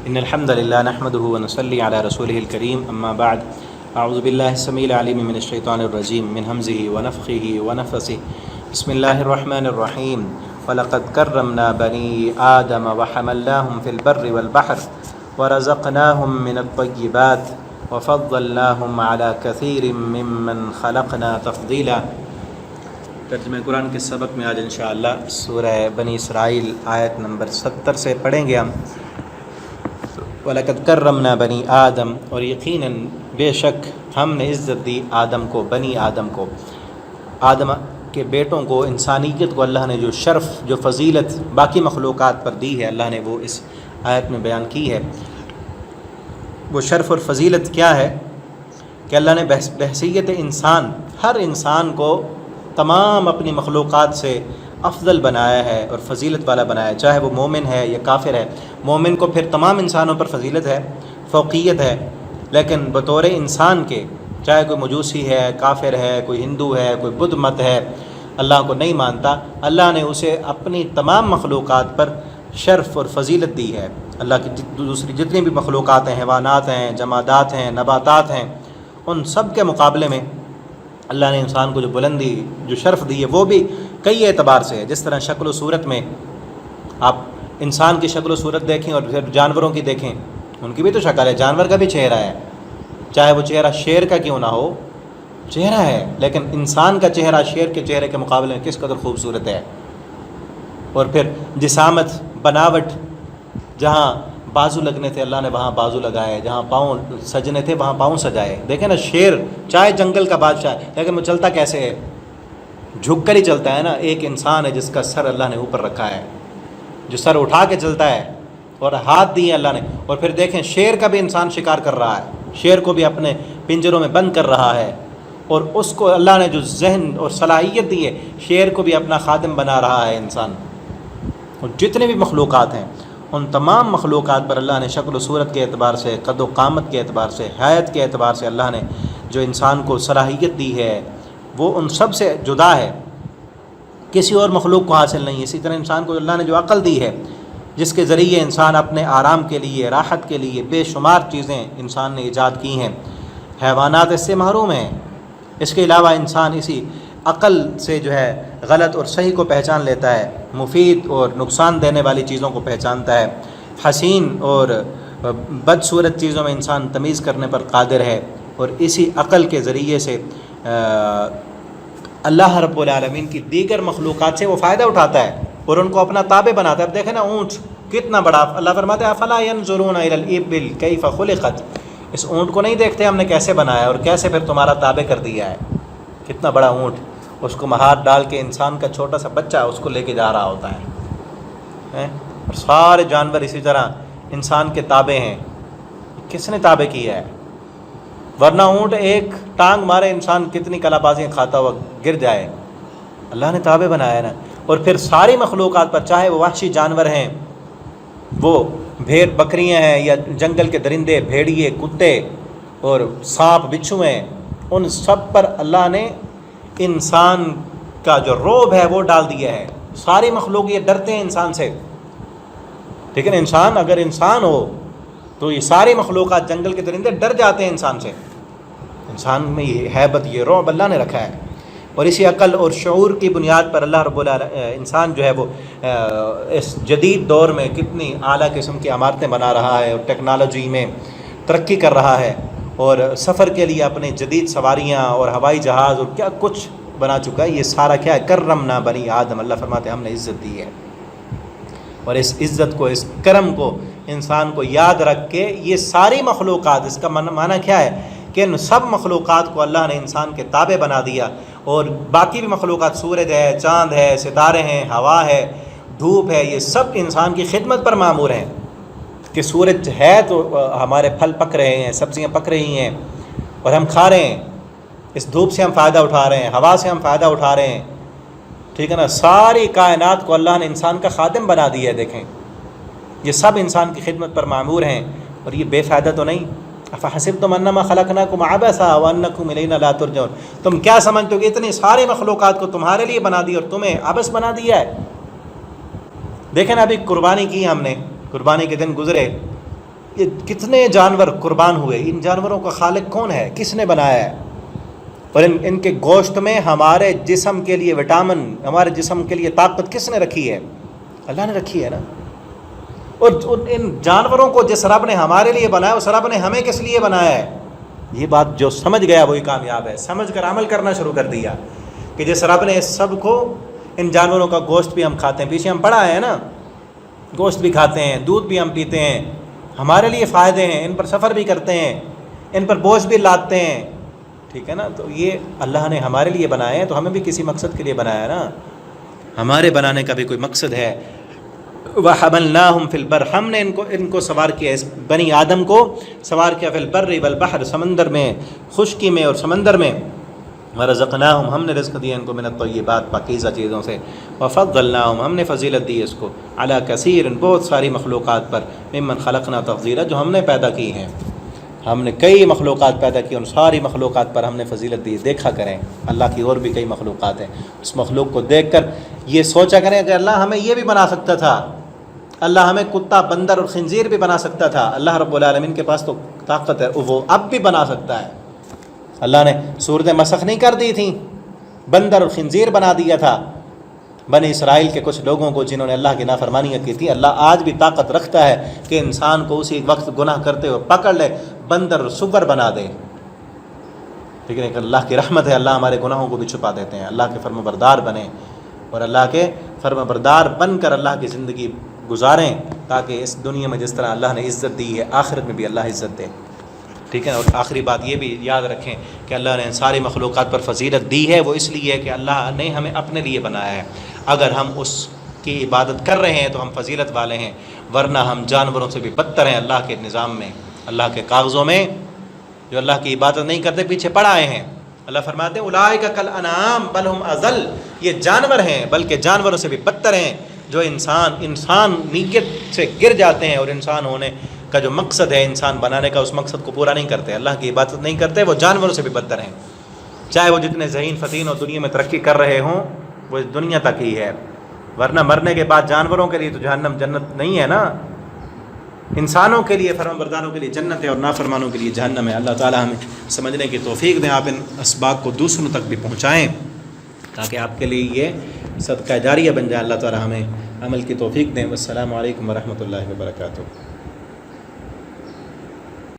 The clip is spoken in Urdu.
إن الحمد لله نحمده ونصلي على رسوله الكريم أما بعد أعوذ بالله السميع العليم من الشيطان الرجيم من همزه ونفخه ونفثه بسم الله الرحمن الرحيم ولقد كرمنا بني آدم وحملناهم في البر والبحر ورزقناهم من الطيبات وفضلناهم على كثير ممن خلقنا تفضيلا۔ ترجمہ قرآن کے سبق میں آج انشاءاللہ سورہ بنی اسرائیل آیت نمبر 70 سے پڑھیں گے ہم۔ وَلَقَدْ كَرَّمْنَا بَنِي آدم، اور یقیناً بے شک ہم نے عزت دی آدم کو، بنی آدم کو، آدم کے بیٹوں کو، انسانیت کو اللہ نے جو شرف، جو فضیلت باقی مخلوقات پر دی ہے، اللہ نے وہ اس آیت میں بیان کی ہے۔ وہ شرف اور فضیلت کیا ہے کہ اللہ نے بحیثیت انسان، ہر انسان کو تمام اپنی مخلوقات سے افضل بنایا ہے اور فضیلت والا بنایا ہے، چاہے وہ مومن ہے یا کافر ہے۔ مومن کو پھر تمام انسانوں پر فضیلت ہے، فوقیت ہے، لیکن بطور انسان کے، چاہے کوئی مجوسی ہے، کافر ہے، کوئی ہندو ہے، کوئی بدھ مت ہے، اللہ کو نہیں مانتا، اللہ نے اسے اپنی تمام مخلوقات پر شرف اور فضیلت دی ہے۔ اللہ کی دوسری جتنی بھی مخلوقات ہیں، حیوانات ہیں، جمادات ہیں، نباتات ہیں، ان سب کے مقابلے میں اللہ نے انسان کو جو بلندی، جو شرف دی ہے، وہ بھی کئی اعتبار سے ہے۔ جس طرح شکل و صورت میں آپ انسان کی شکل و صورت دیکھیں اور پھر جانوروں کی دیکھیں، ان کی بھی تو شکل ہے، جانور کا بھی چہرہ ہے، چاہے وہ چہرہ شیر کا کیوں نہ ہو، چہرہ ہے، لیکن انسان کا چہرہ شیر کے چہرے کے مقابلے میں کس قدر خوبصورت ہے۔ اور پھر جسامت، بناوٹ، جہاں بازو لگنے تھے اللہ نے وہاں بازو لگائے، جہاں پاؤں سجنے تھے وہاں پاؤں سجائے۔ دیکھیں نا، شیر چاہے جنگل کا بادشاہ ہے، لیکن وہ چلتا کیسے ہے؟ جھک کر ہی چلتا ہے نا۔ ایک انسان ہے جس کا سر اللہ نے اوپر رکھا ہے، جو سر اٹھا کے چلتا ہے، اور ہاتھ دیے اللہ نے۔ اور پھر دیکھیں، شیر کا بھی انسان شکار کر رہا ہے، شیر کو بھی اپنے پنجروں میں بند کر رہا ہے، اور اس کو اللہ نے جو ذہن اور صلاحیت دی ہے، شیر کو بھی اپنا خادم بنا رہا ہے انسان۔ اور جتنے بھی مخلوقات ہیں، ان تمام مخلوقات پر اللہ نے شکل و صورت کے اعتبار سے، قد و قامت کے اعتبار سے، حیات کے اعتبار سے اللہ نے جو انسان کو صلاحیت دی ہے، وہ ان سب سے جدا ہے، کسی اور مخلوق کو حاصل نہیں ہے۔ اسی طرح انسان کو اللہ نے جو عقل دی ہے، جس کے ذریعے انسان اپنے آرام کے لیے، راحت کے لیے بے شمار چیزیں انسان نے ایجاد کی ہیں، حیوانات اس سے محروم ہیں۔ اس کے علاوہ انسان اسی عقل سے جو ہے غلط اور صحیح کو پہچان لیتا ہے، مفید اور نقصان دینے والی چیزوں کو پہچانتا ہے، حسین اور بدصورت چیزوں میں انسان تمیز کرنے پر قادر ہے، اور اسی عقل کے ذریعے سے اللہ رب العالمین کی دیگر مخلوقات سے وہ فائدہ اٹھاتا ہے اور ان کو اپنا تابع بناتا ہے۔ اب دیکھیں نا، اونٹ کتنا بڑا، اللہ فرماتے ہیں افلا ينظرون الى الابل کیف خلقت، اس اونٹ کو نہیں دیکھتے ہم نے کیسے بنایا اور کیسے پھر تمہارا تابع کر دیا ہے۔ کتنا بڑا اونٹ، اس کو ہاتھ ڈال کے انسان کا چھوٹا سا بچہ اس کو لے کے جا رہا ہوتا ہے، اور سارے جانور اسی طرح انسان کے تابع ہیں۔ کس نے تابع کیا ہے؟ ورنہ اونٹ ایک ٹانگ مارے انسان کتنی کلا بازیاں کھاتا ہوا گر جائے، اللہ نے تابع بنایا نا۔ اور پھر ساری مخلوقات پر، چاہے وہ وحشی جانور ہیں، وہ بھیڑ بکریاں ہیں، یا جنگل کے درندے، بھیڑیے، کتے اور سانپ بچھو ہیں، ان سب پر اللہ نے انسان کا جو روب ہے وہ ڈال دیا ہے۔ ساری مخلوق یہ ڈرتے ہیں انسان سے، لیکن انسان، اگر انسان ہو تو یہ ساری مخلوقات، جنگل کے درندے ڈر جاتے ہیں انسان سے۔ انسان میں یہ ہیبت، یہ رعب اللہ نے رکھا ہے، اور اسی عقل اور شعور کی بنیاد پر اللہ رب العالمین انسان جو ہے وہ اس جدید دور میں کتنی اعلیٰ قسم کی عمارتیں بنا رہا ہے، اور ٹیکنالوجی میں ترقی کر رہا ہے، اور سفر کے لیے اپنے جدید سواریاں اور ہوائی جہاز اور کیا کچھ بنا چکا ہے۔ یہ سارا کیا ہے؟ کرمنا بنی آدم، اللہ فرماتے ہیں ہم نے عزت دی ہے۔ اور اس عزت کو، اس کرم کو انسان کو یاد رکھ کے یہ ساری مخلوقات، اس کا معنی کیا ہے کہ ان سب مخلوقات کو اللہ نے انسان کے تابع بنا دیا، اور باقی بھی مخلوقات، سورج ہے، چاند ہے، ستارے ہیں، ہوا ہے، دھوپ ہے، یہ سب انسان کی خدمت پر مامور ہیں۔ کہ سورج ہے تو ہمارے پھل پک رہے ہیں، سبزیاں پک رہی ہیں اور ہم کھا رہے ہیں، اس دھوپ سے ہم فائدہ اٹھا رہے ہیں، ہوا سے ہم فائدہ اٹھا رہے ہیں، ٹھیک ہے نا۔ ساری کائنات کو اللہ نے انسان کا خادم بنا دیا ہے۔ دیکھیں، یہ سب انسان کی خدمت پر مامور ہیں، اور یہ بے فائدہ تو نہیں۔ افحسبتم انما خلقناکم عبثا وانکم الینا لا ترجعون، تم کیا سمجھتے ہو کہ اتنی ساری مخلوقات کو تمہارے لیے بنا دی اور تمہیں عبث بنا دیا ہے؟ دیکھیں نا، ابھی قربانی کی ہم نے، قربانی کے دن گزرے، یہ کتنے جانور قربان ہوئے، ان جانوروں کا خالق کون ہے، کس نے بنایا ہے؟ اور ان کے گوشت میں ہمارے جسم کے لیے وٹامن، ہمارے جسم کے لیے طاقت کس نے رکھی ہے؟ اللہ نے رکھی ہے نا۔ اور ان جانوروں کو جس رب نے ہمارے لیے بنایا، اس رب نے ہمیں کس لیے بنایا ہے؟ یہ بات جو سمجھ گیا وہی کامیاب ہے۔ سمجھ کر عمل کرنا شروع کر دیا کہ جس رب نے اس سب کو، ان جانوروں کا گوشت بھی ہم کھاتے ہیں، پیچھے ہم پڑھا ہے نا، گوشت بھی کھاتے ہیں، دودھ بھی ہم پیتے ہیں، ہمارے لیے فائدے ہیں، ان پر سفر بھی کرتے ہیں، ان پر بوجھ بھی لادتے ہیں، ٹھیک ہے نا۔ تو یہ اللہ نے ہمارے لیے بنائے ہیں، تو ہمیں بھی کسی مقصد کے لیے بنایا ہے نا، ہمارے بنانے کا بھی کوئی مقصد ہے۔ وَحَمَلْنَاهُمْ فِي الْبَرِّ، ہم نے ان کو سوار کیا، اس بنی آدم کو سوار کیا، فی البر والبحر، سمندر میں، خشکی میں اور سمندر میں، وَرَزَقْنَاهُمْ، ہم نے رزق دیا ان کو، من الطیبات، پاکیزہ چیزوں سے، وَفَضَّلْنَاهُمْ، ہم نے فضیلت دی اس کو، عَلَى كَثِيرٍ، بہت ساری مخلوقات پر، ممن خلقنا تفضیلا، جو ہم نے پیدا کی ہیں، ہم نے کئی مخلوقات پیدا کی، ان ساری مخلوقات پر ہم نے فضیلت دی۔ دیکھا کریں اللہ کی اور بھی کئی مخلوقات ہیں، اس مخلوق کو دیکھ کر یہ سوچا کریں کہ اللہ ہمیں یہ بھی بنا سکتا تھا، اللہ ہمیں کتا، بندر اور خنزیر بھی بنا سکتا تھا، اللہ رب العالمین کے پاس تو طاقت ہے، وہ اب بھی بنا سکتا ہے۔ اللہ نے صورتیں مسخ نہیں کر دی تھیں، بندر اور خنزیر بنا دیا تھا بنی اسرائیل کے کچھ لوگوں کو جنہوں نے اللہ کی نافرمانیاں کی تھی۔ اللہ آج بھی طاقت رکھتا ہے کہ انسان کو اسی وقت گناہ کرتے ہوئے پکڑ لے، بندر اور سور بنا دے، لیکن ایک اللہ کی رحمت ہے، اللہ ہمارے گناہوں کو بھی چھپا دیتے ہیں۔ اللہ کے فرما بردار بنیں اور اللہ کے فرما بردار بن کر اللہ کی زندگی گزاریں، تاکہ اس دنیا میں جس طرح اللہ نے عزت دی ہے، آخرت میں بھی اللہ عزت دے، ٹھیک ہے۔ اور آخری بات یہ بھی یاد رکھیں کہ اللہ نے ساری مخلوقات پر فضیلت دی ہے، وہ اس لیے کہ اللہ نے ہمیں اپنے لیے بنایا ہے۔ اگر ہم اس کی عبادت کر رہے ہیں تو ہم فضیلت والے ہیں، ورنہ ہم جانوروں سے بھی بدتر ہیں اللہ کے نظام میں، اللہ کے کاغذوں میں۔ جو اللہ کی عبادت نہیں کرتے پیچھے پڑ آئے ہیں، اللہ فرماتے ہیں اولئک کالانعام بل ہم اضل، یہ جانور ہیں بلکہ جانوروں سے بھی بدتر ہیں۔ جو انسان نیت سے گر جاتے ہیں اور انسان ہونے کا جو مقصد ہے، انسان بنانے کا، اس مقصد کو پورا نہیں کرتے، اللہ کی عبادت نہیں کرتے، وہ جانوروں سے بھی بدتر ہیں، چاہے وہ جتنے ذہین فتین اور دنیا میں ترقی کر رہے ہوں، وہ دنیا تک ہی ہے، ورنہ مرنے کے بعد جانوروں کے لیے تو جہنم جنت نہیں ہے نا، انسانوں کے لیے، فرمان برداروں کے لیے جنت ہے اور نافرمانوں کے لیے جہنم ہے۔ اللہ تعالیٰ ہمیں سمجھنے کی توفیق دیں، آپ ان اسباق کو دوسروں تک بھی پہنچائیں تاکہ آپ کے لیے یہ صدقہ جاریہ بن جائے۔ اللہ تعالیٰ ہمیں عمل کی توفیق دیں۔ والسلام علیکم ورحمۃ اللہ وبرکاتہ۔